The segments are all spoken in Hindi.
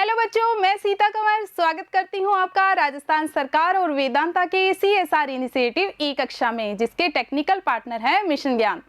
हेलो बच्चों, मैं सीता कंवर स्वागत करती हूँ आपका राजस्थान सरकार और वेदांता के CSR इनिशिएटिव ई कक्षा में, जिसके टेक्निकल पार्टनर है मिशन ज्ञान।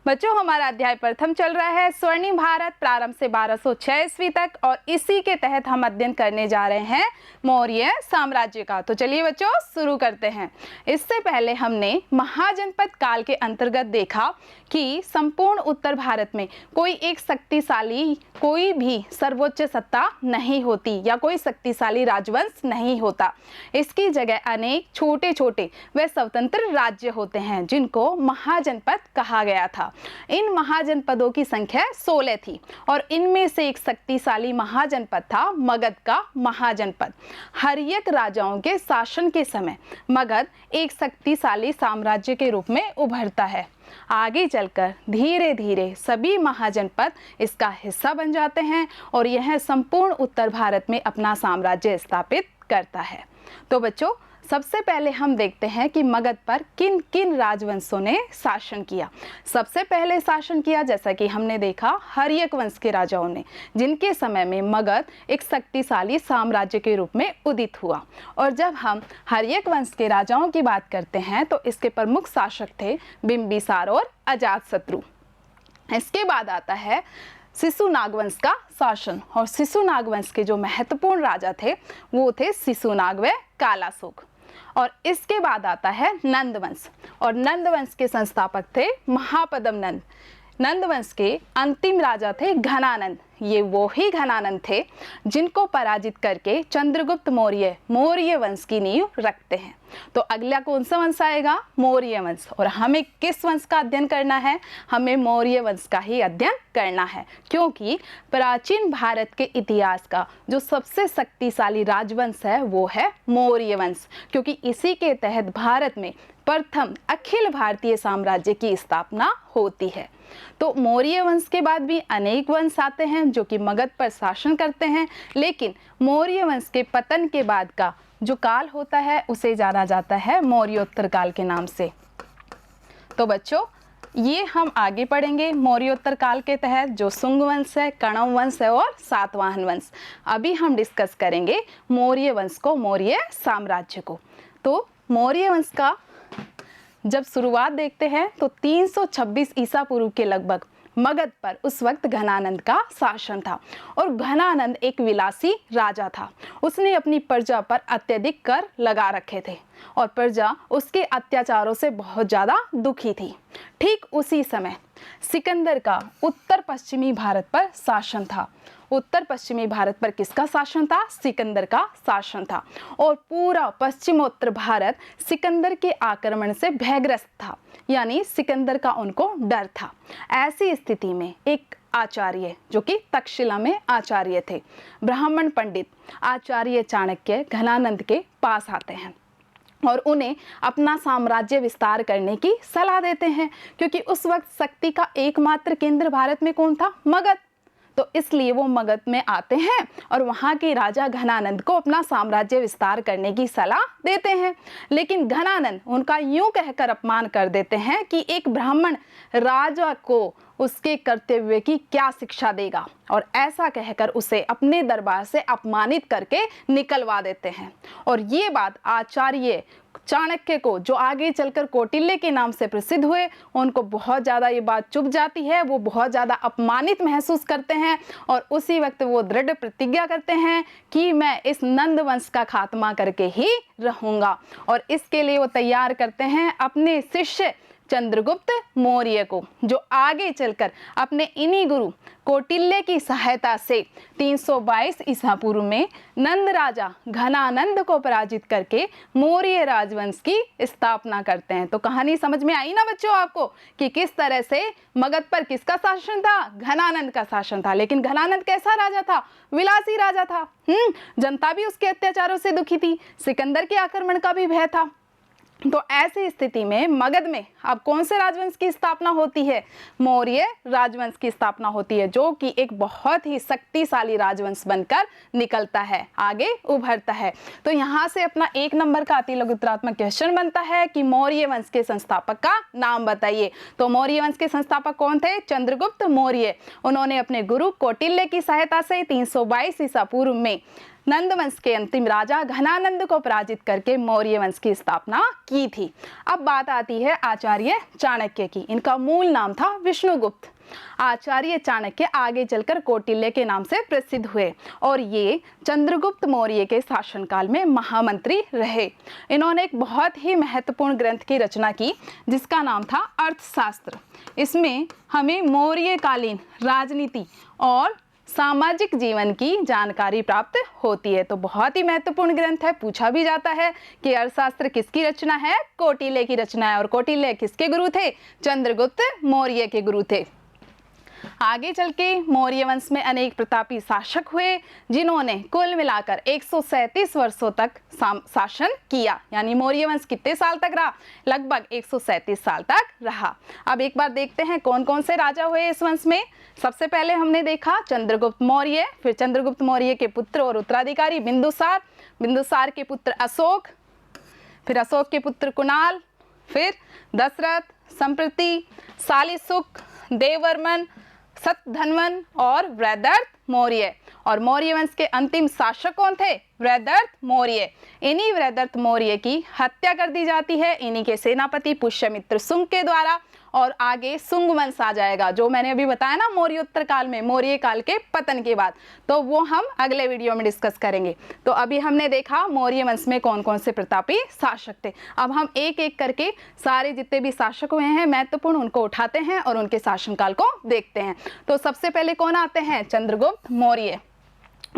बच्चों, हमारा अध्याय प्रथम चल रहा है स्वर्णिम भारत प्रारंभ से 1206 ईस्वी तक, और इसी के तहत हम अध्ययन करने जा रहे हैं मौर्य साम्राज्य का। तो चलिए बच्चों शुरू करते हैं। इससे पहले हमने महाजनपद काल के अंतर्गत देखा कि संपूर्ण उत्तर भारत में कोई एक शक्तिशाली, कोई भी सर्वोच्च सत्ता नहीं होती या कोई शक्तिशाली राजवंश नहीं होता। इसकी जगह अनेक छोटे छोटे व स्वतंत्र राज्य होते हैं, जिनको महाजनपद कहा गया था। इन महाजनपदों की संख्या 16 थी, और इनमें से एक शक्तिशाली महाजनपद था मगध का महाजनपद। हर्यक राजाओं के शासन के समय मगध एक शक्तिशाली साम्राज्य के रूप में उभरता है। आगे चलकर धीरे धीरे सभी महाजनपद इसका हिस्सा बन जाते हैं और यह संपूर्ण उत्तर भारत में अपना साम्राज्य स्थापित करता है। तो बच्चों, सबसे पहले हम देखते हैं कि मगध पर किन किन राजवंशों ने शासन किया। सबसे पहले शासन किया, जैसा कि हमने देखा, हर्यक वंश के राजाओं ने, जिनके समय में मगध एक शक्तिशाली साम्राज्य के रूप में उदित हुआ। और जब हम हर्यक वंश के राजाओं की बात करते हैं तो इसके प्रमुख शासक थे बिंबिसार और अजातशत्रु। इसके बाद आता है शिशुनाग वंश का शासन, और शिशुनाग वंश के जो महत्वपूर्ण राजा थे वो थे शिशुनाग व कालाशोक। और इसके बाद आता है नंद वंश, और नंद वंश के संस्थापक थे महापद्म नंद। नंद वंश के अंतिम राजा थे घनानंद। ये वो ही घनानंद थे जिनको पराजित करके चंद्रगुप्त मौर्य मौर्य वंश की नींव रखते हैं। तो अगला कौन सा वंश आएगा? मौर्य वंश। और हमें किस वंश का अध्ययन करना है? हमें मौर्य वंश का ही अध्ययन करना है, क्योंकि प्राचीन भारत के इतिहास का जो सबसे शक्तिशाली राजवंश है वो है मौर्य वंश, क्योंकि इसी के तहत भारत में प्रथम अखिल भारतीय साम्राज्य की स्थापना होती है। तो मौर्य वंश के बाद भी अनेक वंश आते हैं जो कि मगध पर शासन करते हैं, लेकिन मौर्य वंश के पतन के बाद का जो काल होता है उसे जाना जाता है मौर्योत्तर काल के नाम से। तो बच्चों, ये हम आगे पढ़ेंगे मौर्योत्तर काल के तहत जो शुंग वंश है, कण्व वंश है और सातवाहन वंश। अभी हम डिस्कस करेंगे मौर्य वंश को, मौर्य साम्राज्य को। तो मौर्य वंश का जब शुरुआत देखते हैं तो 326 ईसा पूर्व के लगभग मगध पर उस वक्त घनानंद का शासन था। और घनानंद एक विलासी राजा था। उसने अपनी प्रजा पर अत्यधिक कर लगा रखे थे और प्रजा उसके अत्याचारों से बहुत ज़्यादा दुखी थी। ठीक उसी समय सिकंदर का उत्तर पश्चिमी भारत पर शासन था। उत्तर पश्चिमी भारत पर किसका शासन था? सिकंदर का शासन था। और पूरा पश्चिमोत्तर भारत सिकंदर के आक्रमण से भयग्रस्त था, यानी सिकंदर का उनको डर था। ऐसी स्थिति में एक आचार्य, जो कि तक्षशिला में आचार्य थे, ब्राह्मण पंडित आचार्य चाणक्य घनानंद के पास आते हैं और उन्हें अपना साम्राज्य विस्तार करने की सलाह देते हैं, क्योंकि उस वक्त शक्ति का एकमात्र केंद्र भारत में कौन था? मगध। तो इसलिए वो मगध में आते हैं और वहाँ के राजा घनानंद को अपना साम्राज्य विस्तार करने की सलाह देते हैं। लेकिन घनानंद उनका यूं कहकर अपमान कर देते हैं कि एक ब्राह्मण राजा को उसके कर्तव्य की क्या शिक्षा देगा, और ऐसा कहकर उसे अपने दरबार से अपमानित करके निकलवा देते हैं। और ये बात आचार्य चाणक्य को, जो आगे चलकर कौटिल्य के नाम से प्रसिद्ध हुए, उनको बहुत ज़्यादा ये बात चुभ जाती है। वो बहुत ज़्यादा अपमानित महसूस करते हैं और उसी वक्त वो दृढ़ प्रतिज्ञा करते हैं कि मैं इस नंद वंश का खात्मा करके ही रहूँगा। और इसके लिए वो तैयार करते हैं अपने शिष्य चंद्रगुप्त मौर्य को, जो आगे चलकर अपने इन्हीं गुरु कौटिल्य की सहायता से 322 ईसा पूर्व में नंद राजा घनानंद को पराजित करके मौर्य राजवंश की स्थापना करते हैं। तो कहानी समझ में आई ना बच्चों आपको, कि किस तरह से मगध पर किसका शासन था? घनानंद का शासन था। लेकिन घनानंद कैसा राजा था? विलासी राजा था। जनता भी उसके अत्याचारों से दुखी थी, सिकंदर के आक्रमण का भी भय था। तो ऐसी स्थिति में मगध में अब कौन से राजवंश की स्थापना होती है? मौर्य राजवंश की स्थापना होती है, जो कि एक बहुत ही शक्तिशाली राजवंश बनकर निकलता है, आगे उभरता है। तो यहाँ से अपना 1 नंबर का अति लघुत्तरात्मक क्वेश्चन बनता है कि मौर्य वंश के संस्थापक का नाम बताइए। तो मौर्य वंश के संस्थापक कौन थे? चंद्रगुप्त मौर्य। उन्होंने अपने गुरु कौटिल्य की सहायता से 322 ईसा पूर्व में नंद वंश के अंतिम राजा घनानंद को पराजित करके मौर्य वंश की स्थापना की थी। अब बात आती है आचार्य चाणक्य की। इनका मूल नाम था विष्णुगुप्त। आचार्य चाणक्य आगे चलकर कौटिल्य के नाम से प्रसिद्ध हुए और ये चंद्रगुप्त मौर्य के शासनकाल में महामंत्री रहे। इन्होंने एक बहुत ही महत्वपूर्ण ग्रंथ की रचना की जिसका नाम था अर्थशास्त्र। इसमें हमें मौर्यकालीन राजनीति और सामाजिक जीवन की जानकारी प्राप्त होती है। तो बहुत ही महत्वपूर्ण ग्रंथ है, पूछा भी जाता है कि अर्थशास्त्र किसकी रचना है? कौटिल्य की रचना है। और कौटिल्य किसके गुरु थे? चंद्रगुप्त मौर्य के गुरु थे। आगे चल के मौर्य वंश में अनेक प्रतापी शासक हुए जिन्होंने कुल मिलाकर 137 वर्षों तक शासन किया। यानी मौर्य वंश कितने साल तक रहा? लगभग 137 साल तक रहा। अब एक बार देखते हैं कौन कौन से राजा हुए इस वंश में। सबसे पहले हमने देखा चंद्रगुप्त मौर्य, फिर चंद्रगुप्त मौर्य के पुत्र और उत्तराधिकारी बिंदुसार, बिंदुसार के पुत्र अशोक, फिर अशोक के पुत्र कुणाल, फिर दशरथ, संप्रति, शालिशुक, देववर्मन, सतधन्वन और वृहदर्थ मौर्य। और मौर्य वंश के अंतिम शासक कौन थे? वृहदर्थ मौर्य। इन्हीं वृहदर्थ मौर्य की हत्या कर दी जाती है इन्हीं के सेनापति पुष्यमित्र शुंग के द्वारा। और आगे शुंग वंश आ जाएगा, जो मैंने अभी बताया ना मौर्योत्तर काल में, मौर्य काल के पतन के बाद। तो वो हम अगले वीडियो में डिस्कस करेंगे। तो अभी हमने देखा मौर्य वंश में कौन कौन से प्रतापी शासक थे। अब हम एक एक करके सारे जितने भी शासक हुए हैं महत्वपूर्ण उनको उठाते हैं और उनके शासनकाल को देखते हैं। तो सबसे पहले कौन आते हैं? चंद्रगुप्त मौर्य।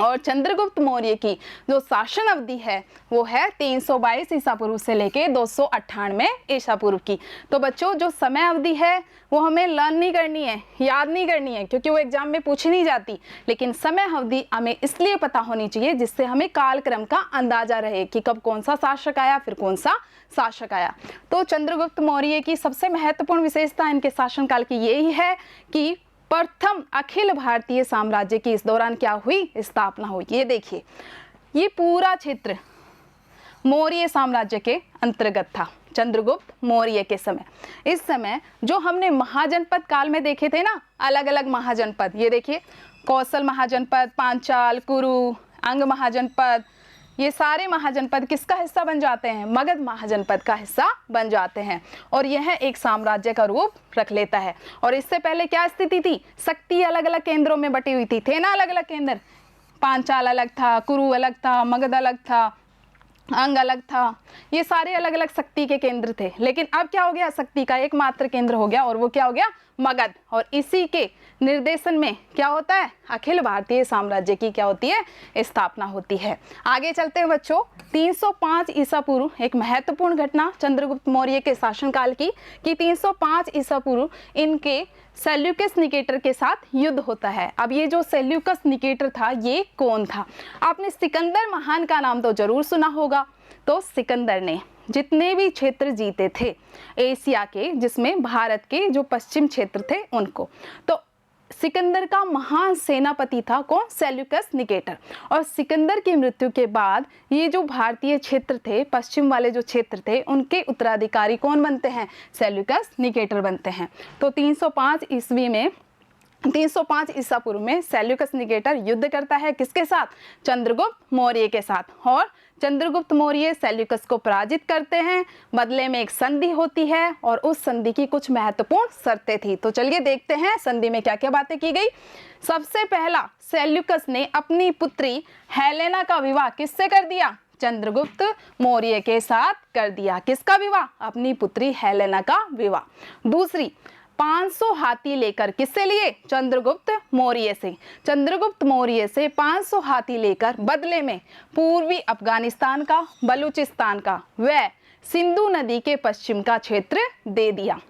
और चंद्रगुप्त मौर्य की जो शासन अवधि है वो है 322 ईसा पूर्व से लेके 298 ईसा पूर्व की। तो बच्चों जो समय अवधि है वो हमें लर्न नहीं करनी है, याद नहीं करनी है, क्योंकि वो एग्जाम में पूछी नहीं जाती। लेकिन समय अवधि हमें इसलिए पता होनी चाहिए जिससे हमें कालक्रम का अंदाजा रहे कि कब कौन सा शासक आया, फिर कौन सा शासक आया। तो चंद्रगुप्त मौर्य की सबसे महत्वपूर्ण विशेषता इनके शासनकाल की यही है कि प्रथम अखिल भारतीय साम्राज्य की इस दौरान क्या हुई? स्थापना हुई। ये देखिए, ये पूरा क्षेत्र मौर्य साम्राज्य के अंतर्गत था चंद्रगुप्त मौर्य के समय। इस समय जो हमने महाजनपद काल में देखे थे ना, अलग अलग महाजनपद, ये देखिए कौशल महाजनपद, पांचाल, कुरु, अंग महाजनपद, ये सारे महाजनपद किसका हिस्सा बन जाते हैं? मगध महाजनपद का हिस्सा बन जाते हैं और यह एक साम्राज्य का रूप रख लेता है। और इससे पहले क्या स्थिति थी? शक्ति अलग अलग केंद्रों में बटी हुई थी, थे ना अलग अलग केंद्र। पांचाल अलग था, कुरु अलग था, मगध अलग था, अंग अलग था, ये सारे अलग अलग शक्ति के केंद्र थे। लेकिन अब क्या हो गया? शक्ति का एकमात्र केंद्र हो गया और वो क्या हो गया? मगध। और इसी के निर्देशन में क्या होता है? अखिल भारतीय साम्राज्य की क्या होती है? स्थापना होती है। आगे चलते हैं बच्चों, 305 ईसा पूर्व एक महत्वपूर्ण घटना चंद्रगुप्त मौर्य के शासनकाल की कि 305 ईसा पूर्व इनके सेल्यूकस निकेटर के साथ युद्ध होता है। अब ये जो सेल्यूकस निकेटर था ये कौन था? आपने सिकंदर महान का नाम तो जरूर सुना होगा। तो सिकंदर ने जितने भी क्षेत्र जीते थे एशिया के, जिसमें भारत के जो पश्चिम क्षेत्र थे उनको, तो सिकंदर का महान सेनापति था कौन? Seleucus Nicator. और सिकंदर की मृत्यु के बाद ये जो भारतीय क्षेत्र थे, पश्चिम वाले जो क्षेत्र थे, उनके उत्तराधिकारी कौन बनते हैं? सेल्यूकस निकेटर बनते हैं। तो 305 ईसा पूर्व में सेल्यूकस निकेटर युद्ध करता है किसके साथ? चंद्रगुप्त मौर्य के साथ। और चंद्रगुप्त मौर्य सेल्यूकस को पराजित करते हैं। बदले में एक संधि होती है और उस संधि की कुछ महत्वपूर्ण शर्तें थी। तो चलिए देखते हैं संधि में क्या क्या बातें की गई। सबसे पहला, सेल्यूकस ने अपनी पुत्री हेलेना का विवाह किससे कर दिया? चंद्रगुप्त मौर्य के साथ कर दिया। किसका विवाह? अपनी पुत्री हेलेना का विवाह। दूसरी, 500 हाथी लेकर, किससे लिए? चंद्रगुप्त मौर्य से। चंद्रगुप्त मौर्य से 500 हाथी लेकर बदले में पूर्वी अफगानिस्तान का, बलूचिस्तान का व सिंधु नदी के पश्चिम का क्षेत्र दे दिया।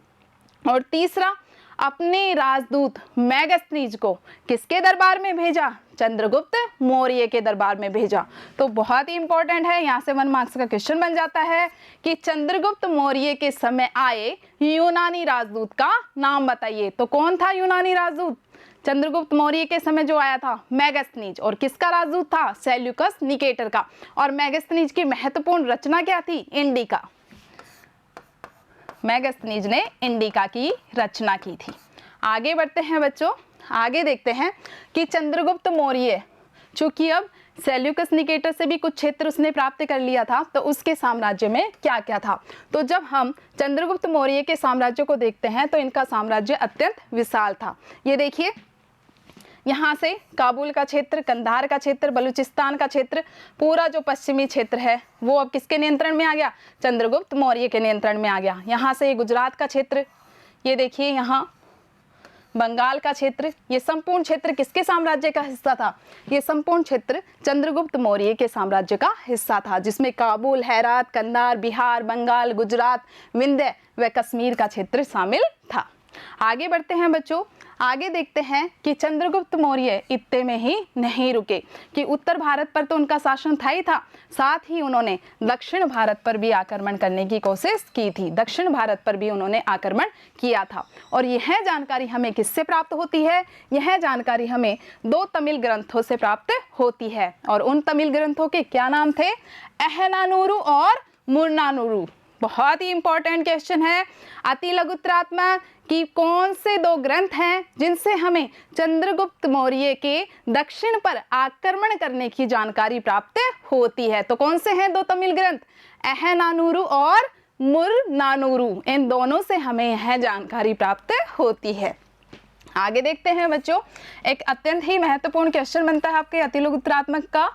और तीसरा, अपने राजदूत मेगास्थनीज को किसके दरबार में भेजा? चंद्रगुप्त मौर्य के दरबार में भेजा। तो बहुत ही इंपॉर्टेंट है, यहाँ से 1 मार्क्स का क्वेश्चन बन जाता है कि चंद्रगुप्त मौर्य के समय आए यूनानी राजदूत का नाम बताइए। तो कौन था यूनानी राजदूत? चंद्रगुप्त मौर्य के समय जो आया था मेगास्थनीज। और किसका राजदूत था? सेल्यूकस निकेटर का। और मेगास्थनीज की महत्वपूर्ण रचना क्या थी? इंडिका। मेगास्थनीज ने इंडिका की रचना की थी। आगे बढ़ते हैं बच्चों, आगे देखते हैं कि चंद्रगुप्त मौर्य चूंकि अब सेल्यूकस निकेटर से भी कुछ क्षेत्र उसने प्राप्त कर लिया था, तो उसके साम्राज्य में क्या क्या था। तो जब हम चंद्रगुप्त मौर्य के साम्राज्य को देखते हैं तो इनका साम्राज्य अत्यंत विशाल था। ये देखिए, यहाँ से काबुल का क्षेत्र, कंधार का क्षेत्र, बलूचिस्तान का क्षेत्र, पूरा जो पश्चिमी क्षेत्र है वो अब किसके नियंत्रण में आ गया? चंद्रगुप्त मौर्य के नियंत्रण में आ गया। यहाँ से गुजरात का क्षेत्र, ये देखिए यहाँ बंगाल का क्षेत्र, ये संपूर्ण क्षेत्र किसके साम्राज्य का हिस्सा था? ये संपूर्ण क्षेत्र चंद्रगुप्त मौर्य के साम्राज्य का हिस्सा था, जिसमें काबुल, हेरात, कंधार, बिहार, बंगाल, गुजरात, विंध्य व कश्मीर का क्षेत्र शामिल था। आगे बढ़ते हैं बच्चों, आगे देखते हैं कि चंद्रगुप्त मौर्य इतने में ही नहीं रुके कि उत्तर भारत पर तो उनका शासन था ही था, साथ ही उन्होंने दक्षिण भारत पर भी आक्रमण करने की कोशिश की थी। दक्षिण भारत पर भी उन्होंने आक्रमण किया था। और यह जानकारी हमें किससे प्राप्त होती है? यह जानकारी हमें 2 तमिल ग्रंथों से प्राप्त होती है। और उन तमिल ग्रंथों के क्या नाम थे? अहनानूरू और मुर्नानूरू। बहुत ही इंपॉर्टेंट क्वेश्चन है। अतिलघुत्रात्मा की कौन से 2 ग्रंथ हैं जिनसे हमें चंद्रगुप्त मौर्य के दक्षिण पर आक्रमण करने की जानकारी प्राप्त होती है? तो कौन से हैं 2 तमिल ग्रंथ? अहनानूरू और मुर्नानूरू। इन दोनों से हमें यह जानकारी प्राप्त होती है। आगे देखते हैं बच्चों, एक अत्यंत ही महत्वपूर्ण क्वेश्चन बनता है आपके अतिलघुत्रात्मक का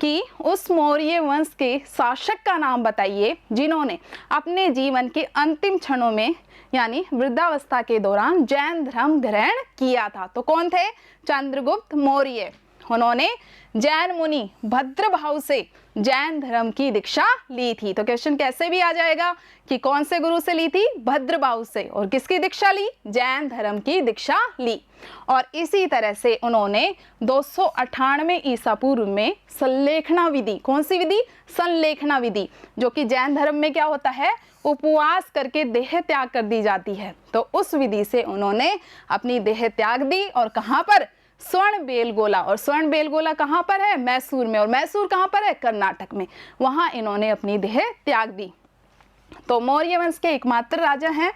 कि उस मौर्य वंश के शासक का नाम बताइए जिन्होंने अपने जीवन के अंतिम क्षणों में यानी वृद्धावस्था के दौरान जैन धर्म ग्रहण किया था। तो कौन थे? चंद्रगुप्त मौर्य। उन्होंने जैन मुनि भद्रभाव से जैन धर्म की दीक्षा ली थी। तो क्वेश्चन कैसे भी आ जाएगा कि कौन से गुरु से ली थी? भद्रभाव से। और किसकी दीक्षा ली? जैन धर्म की दीक्षा ली। और इसी तरह से उन्होंने 298 ईसा पूर्व में संलेखना विधि, कौन सी विधि? संलेखना विधि, जो कि जैन धर्म में क्या होता है? उपवास करके देह त्याग कर दी जाती है। तो उस विधि से उन्होंने अपनी देह त्याग दी। और कहाँ पर? स्वर्ण बेलगोला। और स्वर्ण बेलगोला कहाँ पर है? मैसूर में। और मैसूर कहाँ पर है? कर्नाटक में। वहाँ इन्होंने अपनी देह त्याग दी। तो मौर्य वंश के एकमात्र राजा हैं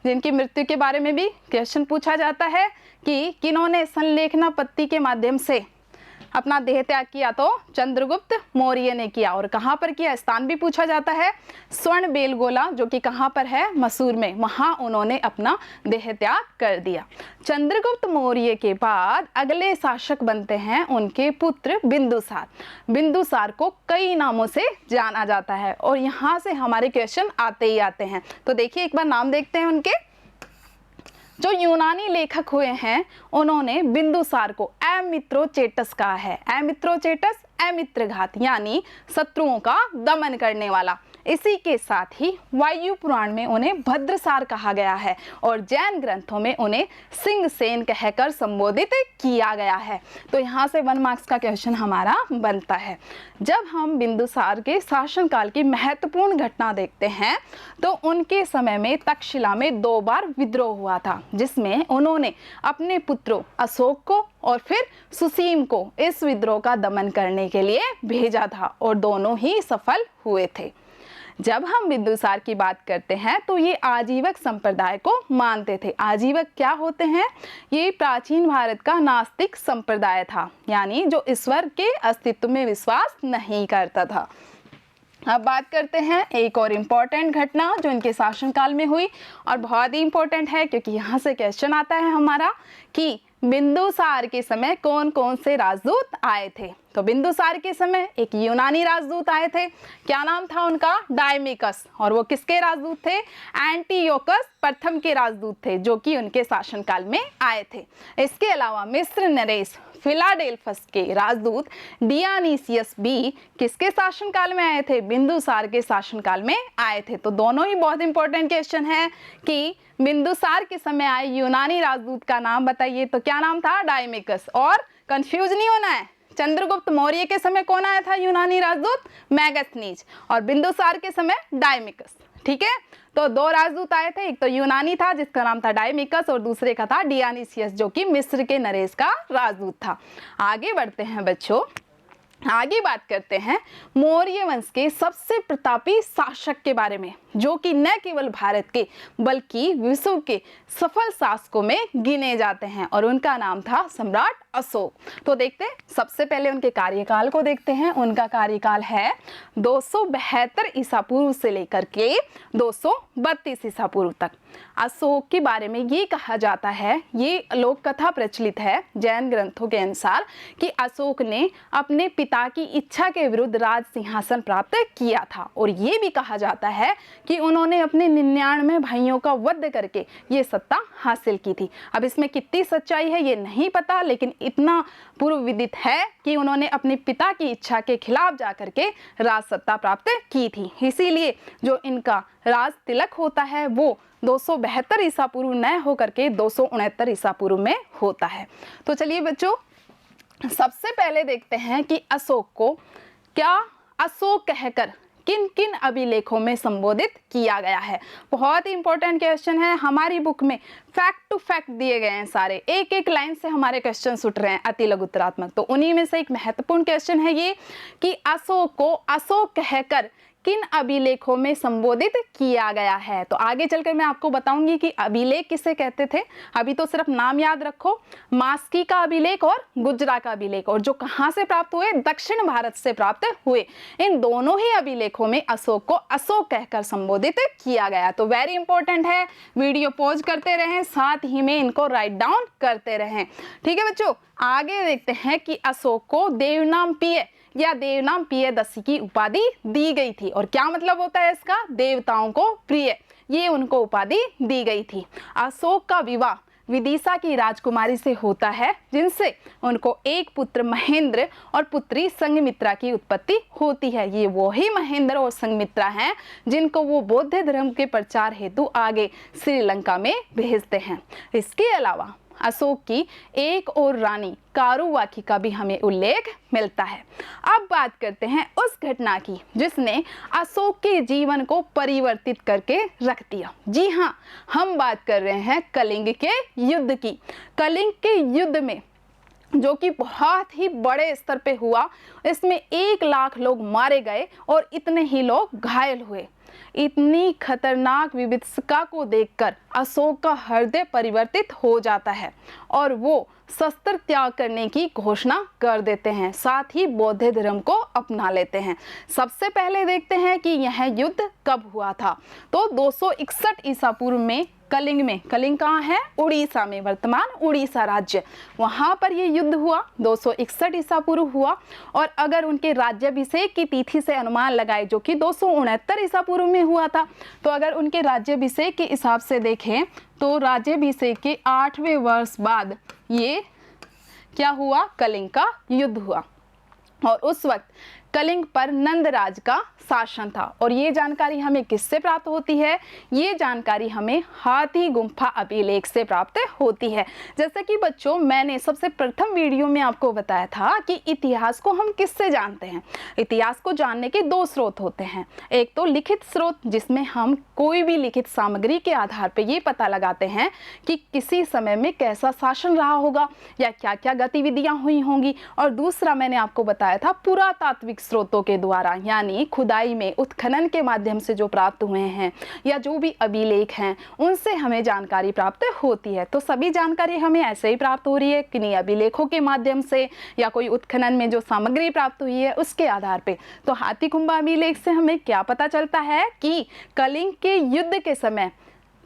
जिनकी मृत्यु के बारे में भी क्वेश्चन पूछा जाता है कि किन्होंने संलेखना पद्धति के माध्यम से अपना देह त्याग किया। तो चंद्रगुप्त मौर्य ने किया। और कहाँ पर किया? स्थान भी पूछा जाता है। स्वर्ण बेलगोला, जो कि कहाँ पर है? मैसूर में। वहाँ उन्होंने अपना देह त्याग कर दिया। चंद्रगुप्त मौर्य के बाद अगले शासक बनते हैं उनके पुत्र बिंदुसार। बिंदुसार को कई नामों से जाना जाता है और यहाँ से हमारे क्वेश्चन आते ही आते हैं। तो देखिए, एक बार नाम देखते हैं उनके। जो यूनानी लेखक हुए हैं उन्होंने बिंदुसार को एमित्रोचेटस कहा है। एमित्रोचेटस, अमित्रघात यानी शत्रुओं का दमन करने वाला। इसी के साथ ही वायु पुराण में उन्हें भद्रसार कहा गया है और जैन ग्रंथों में उन्हें सिंहसेन कहकर संबोधित किया गया है। तो यहाँ से 1 मार्क्स का क्वेश्चन हमारा बनता है। जब हम बिंदुसार के शासनकाल की महत्वपूर्ण घटना देखते हैं तो उनके समय में तक्षशिला में 2 बार विद्रोह हुआ था, जिसमें उन्होंने अपने पुत्रों अशोक को और फिर सुसीम को इस विद्रोह का दमन करने के लिए भेजा था और दोनों ही सफल हुए थे। जब हम बिंदुसार की बात करते हैं तो ये आजीवक संप्रदाय को मानते थे। आजीवक क्या होते हैं? ये प्राचीन भारत का नास्तिक संप्रदाय था, यानी जो ईश्वर के अस्तित्व में विश्वास नहीं करता था। अब बात करते हैं एक और इम्पॉर्टेंट घटना जो इनके शासनकाल में हुई और बहुत ही इम्पोर्टेंट है क्योंकि यहाँ से क्वेश्चन आता है हमारा कि बिंदुसार के समय कौन कौन से राजदूत आए थे। तो बिंदुसार के समय एक यूनानी राजदूत आए थे। क्या नाम था उनका? डायमिकस। और वो किसके राजदूत थे? एंटियोकस प्रथम के राजदूत थे, जो कि उनके शासनकाल में आए थे। इसके अलावा मिस्र नरेश फिलाडेल्फस के राजदूत डियानीसियस भी किसके शासनकाल में आए थे? बिंदुसार के शासनकाल में आए थे। तो दोनों ही बहुत इंपॉर्टेंट क्वेश्चन है कि बिंदुसार के समय आए यूनानी राजदूत का नाम बताइए। तो क्या नाम था? डायमिकस। और कंफ्यूज नहीं होना है, चंद्रगुप्त मौर्य के समय कौन आया था यूनानी राजदूत? मैगस्थनीज। और बिंदुसार के समय डायमिकस। ठीक है, तो दो राजदूत आए थे, एक तो यूनानी था जिसका नाम था डायमिकस और दूसरे का था डियानिसियस जो कि मिस्र के नरेश का राजदूत था। आगे बढ़ते हैं बच्चों, आगे बात करते हैं मौर्य वंश के सबसे प्रतापी शासक के बारे में, जो कि न केवल भारत के बल्कि विश्व के सफल शासकों में गिने जाते हैं, और उनका नाम था सम्राट अशोक। तो देखते हैं, सबसे पहले उनके कार्यकाल को देखते हैं। उनका कार्यकाल है 272 ईसा पूर्व से लेकर के 232 ईसा पूर्व तक। अशोक के बारे में ये कहा जाता है, ये लोक कथा प्रचलित है जैन ग्रंथों के अनुसार, कि अशोक ने अपने पिता की इच्छा के विरुद्ध राज सिंहासन प्राप्त किया था। और ये भी कहा जाता है कि उन्होंने अपने 99 भाइयों का वध करके ये सत्ता हासिल की थी। अब इसमें कितनी सच्चाई है ये नहीं पता, लेकिन इतना पूर्व विदित है कि उन्होंने अपने पिता की इच्छा के खिलाफ जाकर के राज सत्ता प्राप्त की थी। इसीलिए जो इनका राज तिलक होता है वो 272 ईसा पूर्व न होकर के 269 ईसा पूर्व में होता है। तो चलिए बच्चों, सबसे पहले देखते हैं कि अशोक को क्या अशोक कहकर किन किन अभिलेखों में संबोधित किया गया है। बहुत ही इंपॉर्टेंट क्वेश्चन है, हमारी बुक में फैक्ट टू फैक्ट दिए गए हैं सारे, एक एक लाइन से हमारे क्वेश्चन उठ रहे हैं अति लघुत्तरात्मक। तो उन्हीं में से एक महत्वपूर्ण क्वेश्चन है ये कि अशोक को अशोक कहकर किन अभिलेखों में संबोधित किया गया है। तो आगे चलकर मैं आपको बताऊंगी कि अभिलेख किसे कहते थे। अभी तो सिर्फ नाम याद रखो, मास्की का अभिलेख और गुजरा का अभिलेख, और जो कहां से प्राप्त हुए? दक्षिण भारत से प्राप्त हुए। इन दोनों ही अभिलेखों में अशोक को अशोक कहकर संबोधित किया गया। तो वेरी इंपॉर्टेंट है, वीडियो पॉज करते रहें, साथ ही में इनको राइट डाउन करते रहें। ठीक है बच्चों, आगे देखते हैं कि अशोक को देवनाम पिय या देवनाम पियदसी की उपाधि दी गई थी। और क्या मतलब होता है इसका? देवताओं को प्रिय, ये उनको उपाधि दी गई थी। अशोक का विवाह विदिशा की राजकुमारी से होता है, जिनसे उनको एक पुत्र महेंद्र और पुत्री संघमित्रा की उत्पत्ति होती है। ये वही महेंद्र और संघमित्रा हैं जिनको वो बौद्ध धर्म के प्रचार हेतु आगे श्रीलंका में भेजते हैं। इसके अलावा अशोक की एक और रानी कारुवाकी का भी हमें उल्लेख मिलता है। अब बात करते हैं उस घटना की जिसने अशोक के जीवन को परिवर्तित करके रख दिया। जी हाँ, हम बात कर रहे हैं कलिंग के युद्ध की। कलिंग के युद्ध में जो कि बहुत ही बड़े स्तर पे हुआ, इसमें 1 लाख लोग मारे गए और इतने ही लोग घायल हुए। इतनी खतरनाक विभीषिका को देखकर अशोक का हृदय परिवर्तित हो जाता है और वो शस्त्र त्याग करने की घोषणा कर देते हैं, साथ ही बौद्ध धर्म को अपना लेते हैं। सबसे पहले देखते हैं कि यह युद्ध कब हुआ था। तो 261 ईसा पूर्व में कलिंग में, कलिंग कहाँ है? उड़ीसा में, वर्तमान उड़ीसा राज्य, वहाँ पर ये युद्ध हुआ। 261 ईसा पूर्व हुआ। और अगर उनके राज्याभिषेक की तिथि से अनुमान लगाए जो कि 269 ईसा पूर्व में हुआ था, तो अगर उनके राज्याभिषेक के हिसाब से देखें तो राज्याभिषेक के 8वें वर्ष बाद ये क्या हुआ? कलिंग का युद्ध हुआ। और उस वक्त कलिंग पर नंदराज का शासन था। और ये जानकारी हमें किससे प्राप्त होती है? ये जानकारी हमें हाथी गुम्फा अभिलेख से प्राप्त होती है। जैसे कि बच्चों, मैंने सबसे प्रथम वीडियो में आपको बताया था कि इतिहास को हम किससे जानते हैं। इतिहास को जानने के 2 स्रोत होते हैं। एक तो लिखित स्रोत, जिसमें हम कोई भी लिखित सामग्री के आधार पर ये पता लगाते हैं कि किसी समय में कैसा शासन रहा होगा या क्या क्या गतिविधियां हुई होंगी। और दूसरा मैंने आपको बताया था पुरातात्विक स्रोतों के द्वारा, यानी खुदाई में उत्खनन के माध्यम से जो प्राप्त हुए हैं या जो भी अभिलेख हैं उनसे हमें जानकारी प्राप्त होती है। तो सभी जानकारी हमें ऐसे ही प्राप्त हो रही है, किन्हीं अभिलेखों के माध्यम से या कोई उत्खनन में जो सामग्री प्राप्त हुई है उसके आधार पे। तो हाथी गुम्फा अभिलेख से हमें क्या पता चलता है कि कलिंग के युद्ध के समय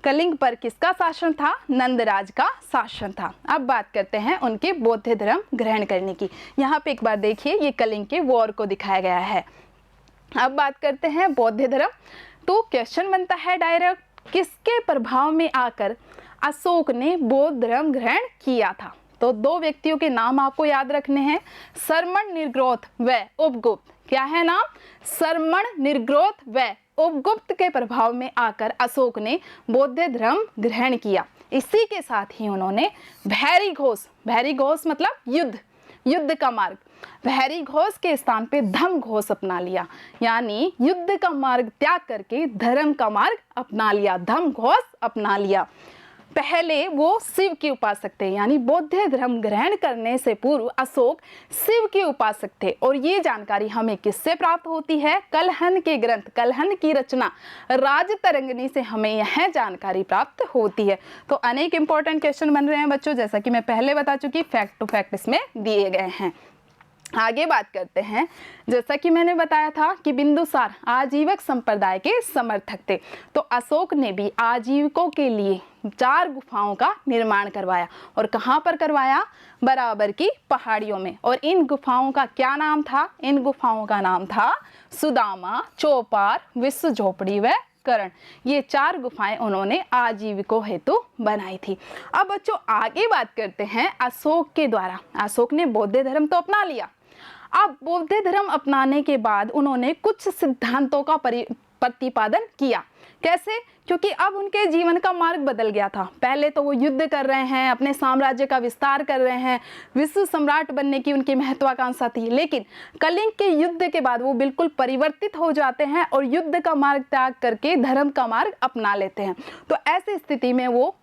कलिंग पर किसका शासन था? नंदराज का शासन था। अब बात करते हैं उनके बौद्ध धर्म ग्रहण करने की। यहाँ पे एक बार देखिए, ये कलिंग के वॉर को दिखाया गया है। अब बात करते हैं बौद्ध धर्म। तो क्वेश्चन बनता है डायरेक्ट, किसके प्रभाव में आकर अशोक ने बौद्ध धर्म ग्रहण किया था? तो 2 व्यक्तियों के नाम आपको याद रखने हैं, शरमण निर्ग्रोथ व उपगुप्त। क्या है नाम? शरमण निर्ग्रोथ व उपगुप्त के प्रभाव में आकर अशोक ने बौद्ध धर्म ग्रहण किया। इसी के साथ ही उन्होंने भैरी घोष मतलब युद्ध का मार्ग, भैरी घोष के स्थान पे धम्म घोष अपना लिया, यानी युद्ध का मार्ग त्याग करके धर्म का मार्ग अपना लिया, धम्म घोष अपना लिया। पहले वो शिव के उपासक थे, यानी बौद्ध धर्म ग्रहण करने से पूर्व अशोक शिव के उपासक थे। और ये जानकारी हमें किससे प्राप्त होती है? कलहन के ग्रंथ, कलहन की रचना राजतरंगिणी से हमें यह जानकारी प्राप्त होती है। तो अनेक इंपॉर्टेंट क्वेश्चन बन रहे हैं बच्चों, जैसा कि मैं पहले बता चुकी, फैक्ट टू फैक्ट इसमें दिए गए हैं। आगे बात करते हैं। जैसा कि मैंने बताया था कि बिंदुसार आजीवक संप्रदाय के समर्थक थे, तो अशोक ने भी आजीवकों के लिए 4 गुफाओं का निर्माण करवाया। और कहाँ पर करवाया? बराबर की पहाड़ियों में। और इन गुफाओं का क्या नाम था? इन गुफाओं का नाम था सुदामा, चौपार, विश्व झोपड़ी व करण। ये 4 गुफाएं उन्होंने आजीविकों हेतु बनाई थी। अब बच्चों आगे बात करते हैं अशोक के द्वारा। अशोक ने बौद्ध धर्म तो अपना लिया। अब बौद्ध धर्म अपनाने के बाद उन्होंने कुछ सिद्धांतों का प्रतिपादन किया। कैसे? क्योंकि अब उनके जीवन का मार्ग बदल गया था। पहले तो वो युद्ध कर रहे हैं, अपने साम्राज्य का विस्तार कर रहे हैं, विश्व सम्राट बनने की उनकी महत्वाकांक्षा थी। लेकिन कलिंग के युद्ध के बाद वो बिल्कुल परिवर्तित हो जाते हैं और युद्ध का मार्ग त्याग करके धर्म का मार्ग अपना लेते हैं। तो ऐसी स्थिति में वो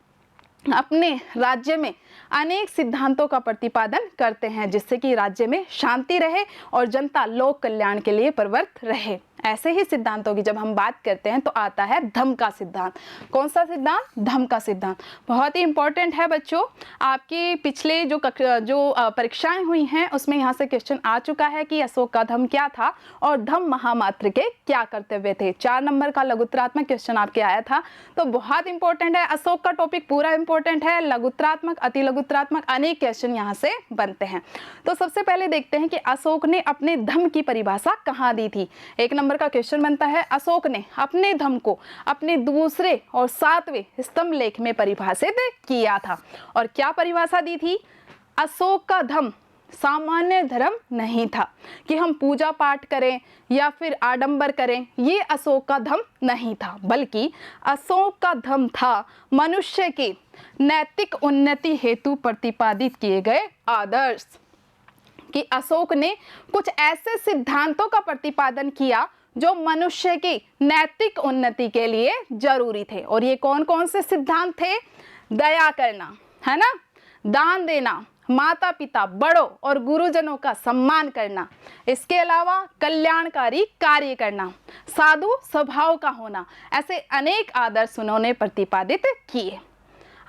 अपने राज्य में अनेक सिद्धांतों का प्रतिपादन करते हैं, जिससे कि राज्य में शांति रहे और जनता लोक कल्याण के लिए प्रवृत्त रहे। ऐसे ही सिद्धांतों की जब हम बात करते हैं तो आता है धम्म का सिद्धांत। कौन सा सिद्धांत? धम्म का सिद्धांत बहुत ही इंपॉर्टेंट है बच्चों। आपके पिछले जो परीक्षाएं हुई हैं उसमें यहाँ से क्वेश्चन आ चुका है कि अशोक का धम्म क्या था और धम्म महामात्र के क्या कर्तव्य थे। 4 नंबर का लघुत्तरात्मक क्वेश्चन आपके आया था, तो बहुत इंपॉर्टेंट है। अशोक का टॉपिक पूरा इंपॉर्टेंट है। लघुत्तरात्मक, अति लघुत्तरात्मक अनेक क्वेश्चन यहाँ से बनते हैं। तो सबसे पहले देखते हैं कि अशोक ने अपने धम्म की परिभाषा कहाँ दी थी। 1 नंबर का क्वेश्चन बनता है, अशोक ने अपने धम्म को अपने दूसरे और 7वें स्तंभ लेख में परिभाषित किया था। और क्या परिभाषा दी थी? अशोक का धम्म सामान्य धर्म नहीं था कि हम पूजा पाठ करें या फिर आडंबर करें, ये अशोक का धम्म नहीं था, बल्कि अशोक का धम्म था मनुष्य के नैतिक उन्नति हेतु प्रतिपादित किए गए आदर्श। कि अशोक ने कुछ ऐसे सिद्धांतों का प्रतिपादन किया जो मनुष्य की नैतिक उन्नति के लिए जरूरी थे। और ये कौन कौन से सिद्धांत थे? दया करना, है ना, दान देना, माता पिता, बड़ों और गुरुजनों का सम्मान करना, इसके अलावा कल्याणकारी कार्य करना, साधु स्वभाव का होना, ऐसे अनेक आदर्श उन्होंने प्रतिपादित किए।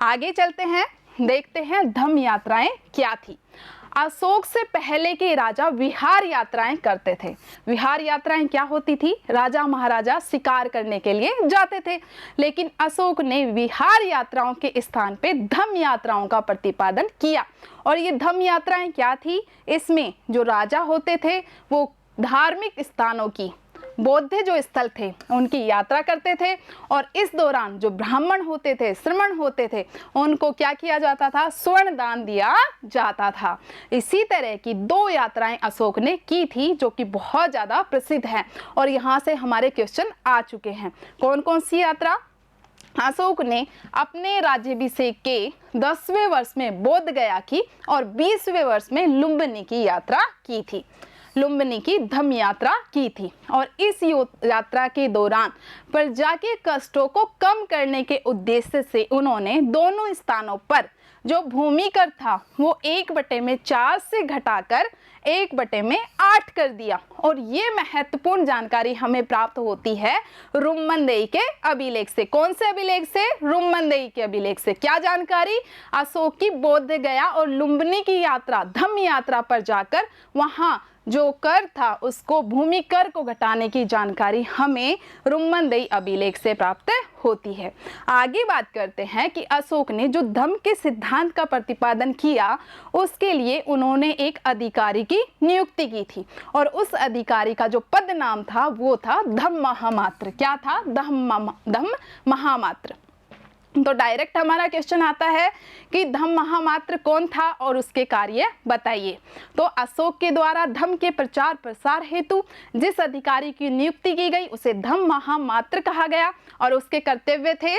आगे चलते हैं, देखते हैं धम्म यात्राएं क्या थी। अशोक से पहले के राजा विहार यात्राएं करते थे। विहार यात्राएं क्या होती थी? राजा महाराजा शिकार करने के लिए जाते थे, लेकिन अशोक ने विहार यात्राओं के स्थान पे धम्म यात्राओं का प्रतिपादन किया। और ये धम्म यात्राएं क्या थी? इसमें जो राजा होते थे वो धार्मिक स्थानों की, बौद्ध जो स्थल थे उनकी यात्रा करते थे। और इस दौरान जो ब्राह्मण होते थे, श्रमण होते थे, उनको क्या किया जाता था? स्वर्ण दान दिया जाता था। इसी तरह की 2 यात्राएं अशोक ने की थी जो कि बहुत ज़्यादा प्रसिद्ध है और यहाँ से हमारे क्वेश्चन आ चुके हैं। कौन कौन सी यात्रा? अशोक ने अपने राज्याभिषेक के 10वें वर्ष में बोध गया की और 20वें वर्ष में लुम्बिनी की यात्रा की थी। लुम्बिनी की धम्म यात्रा की थी। और इस यात्रा के दौरान प्रजा के कष्टों को कम करने के उद्देश्य से उन्होंने दोनों स्थानों पर जो भूमि कर था वो 1/4 से घटाकर 1/8 कर दिया। और ये महत्वपूर्ण जानकारी हमें प्राप्त होती है रुम्मनदेई के अभिलेख से। कौन से अभिलेख से? रुम्मनदेई के अभिलेख से। क्या जानकारी? अशोक की बोध गया और लुम्बिनी की यात्रा, धम्म यात्रा पर जाकर वहां जो कर था उसको, भूमि कर को घटाने की जानकारी हमें रुम्मनदेई अभिलेख से प्राप्त होती है। आगे बात करते हैं कि अशोक ने जो धम्म के सिद्धांत का प्रतिपादन किया उसके लिए उन्होंने एक अधिकारी की नियुक्ति की थी और उस अधिकारी का जो पद नाम था वो था धम्म महामात्र। क्या था? धम्म महामात्र। तो डायरेक्ट हमारा क्वेश्चन आता है कि धम्म महामात्र कौन था और उसके कार्य बताइए। तो अशोक के द्वारा धम्म के प्रचार प्रसार हेतु जिस अधिकारी की नियुक्ति की गई उसे धम्म महामात्र कहा गया और उसके कर्तव्य थे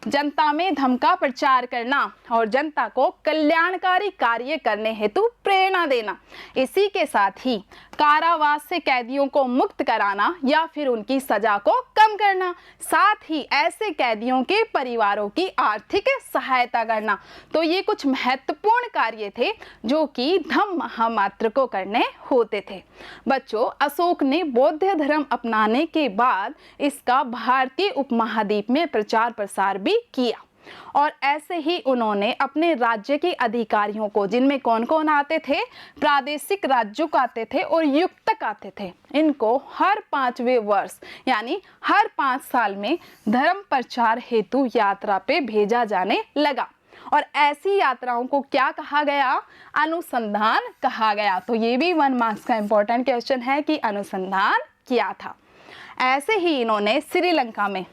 जनता में धम्म का प्रचार करना और जनता को कल्याणकारी कार्य करने हेतु प्रेरणा देना। इसी के साथ ही कारावास से कैदियों को मुक्त कराना या फिर उनकी सजा को कम करना, साथ ही ऐसे कैदियों के परिवारों की आर्थिक सहायता करना। तो ये कुछ महत्वपूर्ण कार्य थे जो कि धम्म महामात्र को करने होते थे। बच्चों, अशोक ने बौद्ध धर्म अपनाने के बाद इसका भारतीय उपमहाद्वीप में प्रचार प्रसार भी किया और ऐसे ही उन्होंने अपने राज्य के अधिकारियों को, जिनमें कौन कौन आते थे, प्रादेशिक राज्यों आते थे और युक्तक आते थे, इनको हर 5वें वर्ष यानी हर 5 साल में धर्म प्रचार हेतु यात्रा पे भेजा जाने लगा। और ऐसी यात्राओं को क्या कहा गया? अनुसंधान कहा गया। तो ये भी 1 मार्क्स का इंपॉर्टेंट क्वेश्चन है कि अनुसंधान किया था। ऐसे ही इन्होंने श्रीलंका में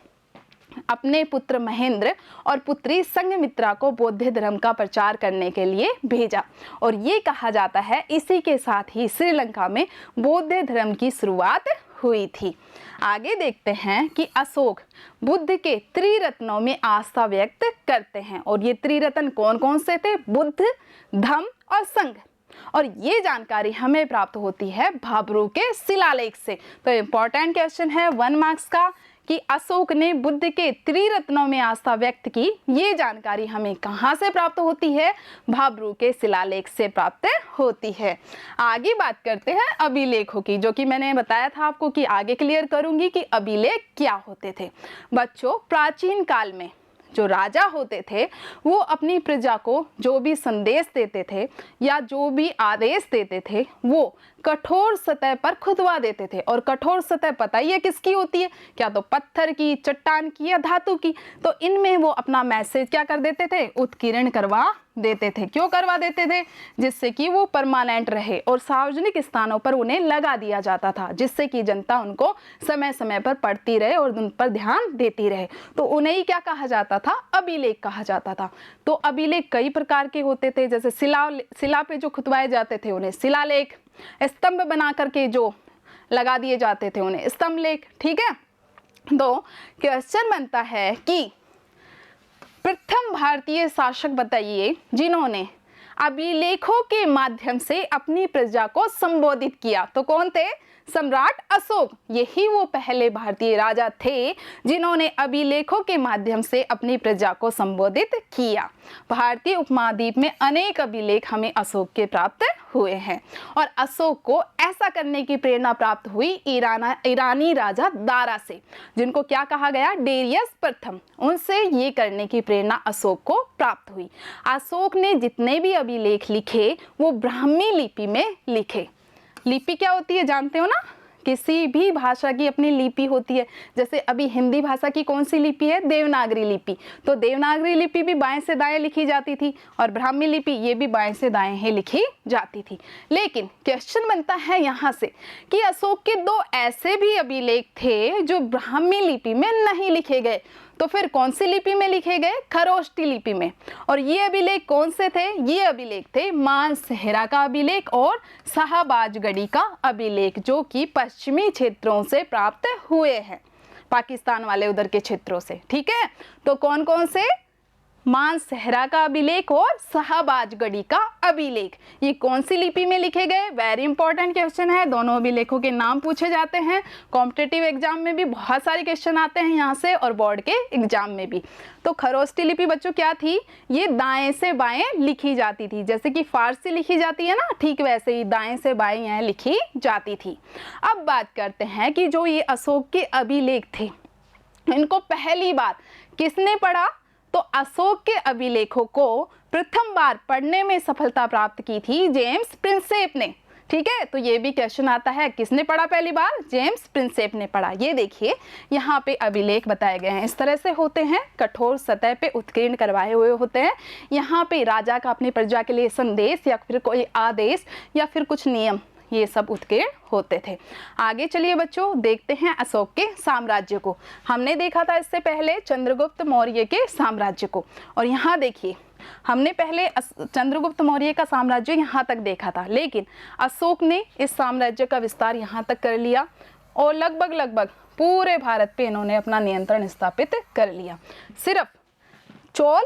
अपने पुत्र महेंद्र और पुत्री संघमित्रा को बौद्ध धर्म का प्रचार करने के लिए भेजा और ये कहा जाता है इसी के साथ ही श्रीलंका में बौद्ध धर्म की शुरुआत हुई थी। आगे देखते हैं कि अशोक बुद्ध के त्रिरत्नों में आस्था व्यक्त करते हैं और ये त्रिरत्न कौन कौन से थे? बुद्ध, धम्म और संघ। और ये जानकारी हमें प्राप्त होती है भाब्रू के शिलालेख से। तो इम्पोर्टेंट क्वेश्चन है 1 मार्क्स का कि अशोक ने बुद्ध के त्रिरत्नों में आस्था व्यक्त की। ये जानकारी हमें कहाँ से प्राप्त होती है? भाब्रू के शिलालेख से प्राप्त होती है। आगे बात करते हैं अभिलेखों की, जो कि मैंने बताया था आपको कि आगे क्लियर करूंगी कि अभिलेख क्या होते थे। बच्चों, प्राचीन काल में जो राजा होते थे वो अपनी प्रजा को जो भी संदेश देते थे या जो भी आदेश देते थे वो कठोर सतह पर खुदवा देते थे। और कठोर सतह पता ही है किसकी होती है? क्या तो पत्थर की, चट्टान की या धातु की। तो इनमें वो अपना मैसेज क्या कर देते थे? उत्कीर्ण करवा देते थे। क्यों करवा देते थे? जिससे कि वो परमानेंट रहे और सार्वजनिक स्थानों पर उन्हें लगा दिया जाता था, जिससे कि जनता उनको समय समय पर पढ़ती रहे और उन पर ध्यान देती रहे। तो उन्हें ही क्या कहा जाता था? अभिलेख कहा जाता था। तो अभिलेख कई प्रकार के होते थे, जैसे शिला पे जो खुदवाए जाते थे उन्हें शिलालेख, स्तंभ बना करके जो लगा दिए जाते थे उन्हें स्तंभ लेख। ठीक है, तो क्वेश्चन बनता है कि प्रथम भारतीय शासक बताइए जिन्होंने अभिलेखों के माध्यम से अपनी प्रजा को संबोधित किया। तो कौन थे? सम्राट अशोक। यही वो पहले भारतीय राजा थे जिन्होंने अभिलेखों के माध्यम से अपनी प्रजा को संबोधित किया। भारतीय उपमहाद्वीप में अनेक अभिलेख हमें अशोक के प्राप्त हुए हैं और अशोक को ऐसा करने की प्रेरणा प्राप्त हुई ईरानी राजा दारा से, जिनको क्या कहा गया? डेरियस प्रथम। उनसे ये करने की प्रेरणा अशोक को प्राप्त हुई। अशोक ने जितने भी अभिलेख लिखे वो ब्राह्मी लिपि में लिखे। लिपि क्या होती है जानते हो ना? किसी भी भाषा की अपनी लिपि होती है। जैसे अभी हिंदी भाषा की कौन सी लिपि है? देवनागरी लिपि। तो देवनागरी लिपि भी बाएं से दाएं लिखी जाती थी और ब्राह्मी लिपि ये भी बाएं से दाएं ही लिखी जाती थी। लेकिन क्वेश्चन बनता है यहाँ से कि अशोक के 2 ऐसे भी अभिलेख थे जो ब्राह्मी लिपि में नहीं लिखे गए। तो फिर कौन सी लिपि में लिखे गए? खरोष्टी लिपि में। और ये अभिलेख कौन से थे? ये अभिलेख थे मानसेहरा का अभिलेख और शाहबाजगढ़ी का अभिलेख, जो कि पश्चिमी क्षेत्रों से प्राप्त हुए हैं, पाकिस्तान वाले उधर के क्षेत्रों से। ठीक है, तो कौन कौन से? मानसेहरा का अभिलेख और शाहबाजगढ़ी का अभिलेख। ये कौन सी लिपि में लिखे गए? वेरी इंपॉर्टेंट क्वेश्चन है। दोनों अभिलेखों के नाम पूछे जाते हैं। कॉम्पिटिटिव एग्जाम में भी बहुत सारे क्वेश्चन आते हैं यहाँ से और बोर्ड के एग्जाम में भी। तो खरोष्टी लिपि बच्चों क्या थी? ये दाएं से बाएं लिखी जाती थी, जैसे कि फारसी लिखी जाती है ना, ठीक वैसे ही दाएं से बाएं यहाँ लिखी जाती थी। अब बात करते हैं कि जो ये अशोक के अभिलेख थे इनको पहली बार किसने पढ़ा? तो अशोक के अभिलेखों को प्रथम बार पढ़ने में सफलता प्राप्त की थी जेम्स प्रिंसेप ने। ठीक है, तो ये भी क्वेश्चन आता है, किसने पढ़ा पहली बार? जेम्स प्रिंसेप ने पढ़ा। ये देखिए यहाँ पे अभिलेख बताए गए हैं, इस तरह से होते हैं, कठोर सतह पे उत्कीर्ण करवाए हुए होते हैं। यहाँ पे राजा का अपनी प्रजा के लिए संदेश या फिर कोई आदेश या फिर कुछ नियम ये सब उत्कीर्ण होते थे। आगे चलिए बच्चों, देखते हैं अशोक के साम्राज्य को। हमने देखा था इससे पहले चंद्रगुप्त मौर्य के साम्राज्य को, और यहाँ देखिए हमने पहले चंद्रगुप्त मौर्य का साम्राज्य यहाँ तक देखा था, लेकिन अशोक ने इस साम्राज्य का विस्तार यहाँ तक कर लिया और लगभग पूरे भारत पे इन्होंने अपना नियंत्रण स्थापित कर लिया। सिर्फ चोल,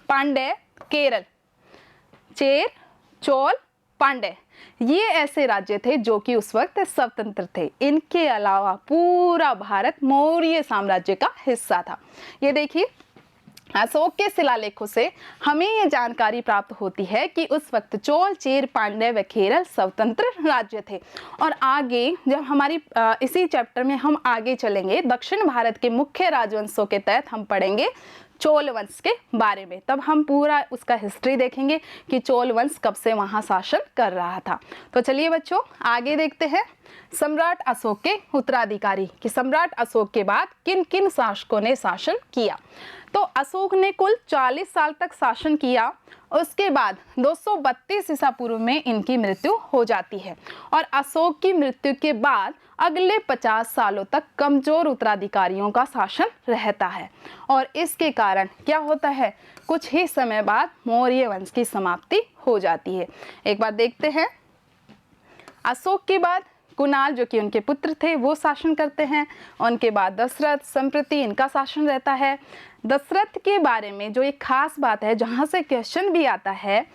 पांड्य, केरल, चेर, चोल, पांड्य, ये ऐसे राज्य थे जो कि उस वक्त स्वतंत्र थे। इनके अलावा पूरा भारत मौर्य साम्राज्य का हिस्सा था। ये देखिए अशोक के शिलालेखों से हमें ये जानकारी प्राप्त होती है कि उस वक्त चोल, चेर, पांड्य व केरल स्वतंत्र राज्य थे। और आगे जब हमारी इसी चैप्टर में हम आगे चलेंगे, दक्षिण भारत के मुख्य राजवंशों के तहत हम पढ़ेंगे चोल वंश के बारे में। तब हम पूरा उसका हिस्ट्री देखेंगे कि चोल वंश कब से वहाँ शासन कर रहा था। तो चलिए बच्चों आगे देखते हैं सम्राट अशोक के उत्तराधिकारी कि सम्राट अशोक के बाद किन किन शासकों ने शासन किया। तो अशोक ने कुल 40 साल तक शासन किया। उसके बाद 232 ईसा पूर्व में इनकी मृत्यु हो जाती है और अशोक की मृत्यु के बाद अगले 50 सालों तक कमजोर उत्तराधिकारियों का शासन रहता है और इसके कारण क्या होता है, कुछ ही समय बाद मौर्य वंश की समाप्ति हो जाती है। एक बार देखते हैं, अशोक के बाद कुणाल जो कि उनके पुत्र थे वो शासन करते हैं। उनके बाद दशरथ, संप्रति इनका शासन रहता है। दशरथ के बारे में जो एक खास बात है, जहाँ से क्वेश्चन भी आता है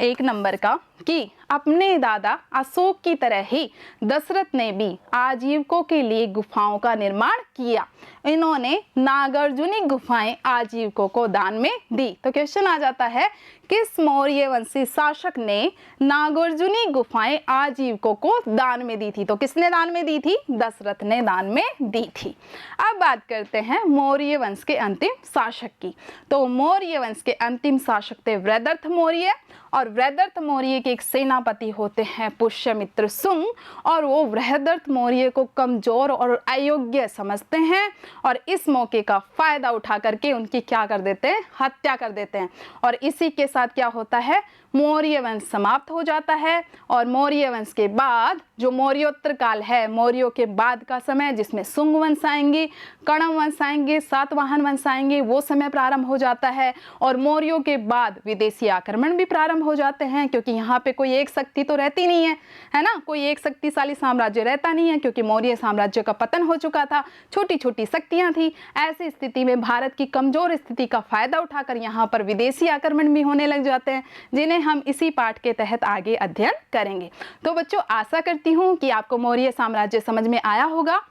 1 नंबर का, कि अपने दादा अशोक की तरह ही दशरथ ने भी आजीविकों के लिए गुफाओं का निर्माण किया। इन्होंने नागार्जुनी गुफाएं आजीविकों को दान में दी। तो क्वेश्चन आ जाता है, किस मौर्य वंशी शासक ने नागार्जुनी गुफाएं आजीविकों को दान में दी थी? तो किसने दान में दी थी? दशरथ ने दान में दी थी। अब बात करते हैं मौर्य वंश के अंतिम शासक की। तो मौर्य वंश के अंतिम शासक थे वृहदर्थ मौर्य, और वृहदर्थ मौर्य के एक सेनापति होते हैं पुष्यमित्र शुंग, और वो वृहदर्थ मौर्य को कमजोर और अयोग्य समझते हैं और इस मौके का फायदा उठा करके उनकी क्या कर देते हैं, हत्या कर देते हैं। और इसी के साथ क्या होता है, मौर्य वंश समाप्त हो जाता है। और मौर्य वंश के बाद जो मौर्योत्तर काल है, मौर्यों के बाद का समय जिसमें शुंग वंश आएंगे, कणव वंश आएंगे, सातवाहन वंश आएंगे, वो समय प्रारंभ हो जाता है। और मौर्यों के बाद विदेशी आक्रमण भी प्रारंभ हो जाते हैं, क्योंकि यहाँ पे कोई एक शक्ति तो रहती नहीं है ना, कोई एक शक्तिशाली साम्राज्य रहता नहीं है, क्योंकि मौर्य साम्राज्य का पतन हो चुका था, छोटी छोटी शक्तियां थी। ऐसी स्थिति में भारत की कमजोर स्थिति का फायदा उठाकर यहाँ पर विदेशी आक्रमण भी होने लग जाते हैं, जिन्हें हम इसी पाठ के तहत आगे अध्ययन करेंगे। तो बच्चों आशा करती हूँ कि आपको मौर्य साम्राज्य समझ में आया होगा।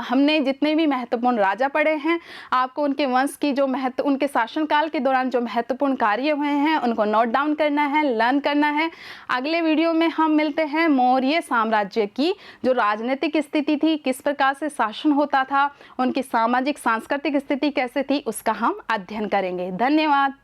हमने जितने भी महत्वपूर्ण राजा पढ़े हैं, आपको उनके वंश की जो उनके शासनकाल के दौरान जो महत्वपूर्ण कार्य हुए हैं उनको नोट डाउन करना है, लर्न करना है। अगले वीडियो में हम मिलते हैं मौर्य साम्राज्य की जो राजनीतिक स्थिति थी, किस प्रकार से शासन होता था, उनकी सामाजिक सांस्कृतिक स्थिति कैसे थी, उसका हम अध्ययन करेंगे। धन्यवाद।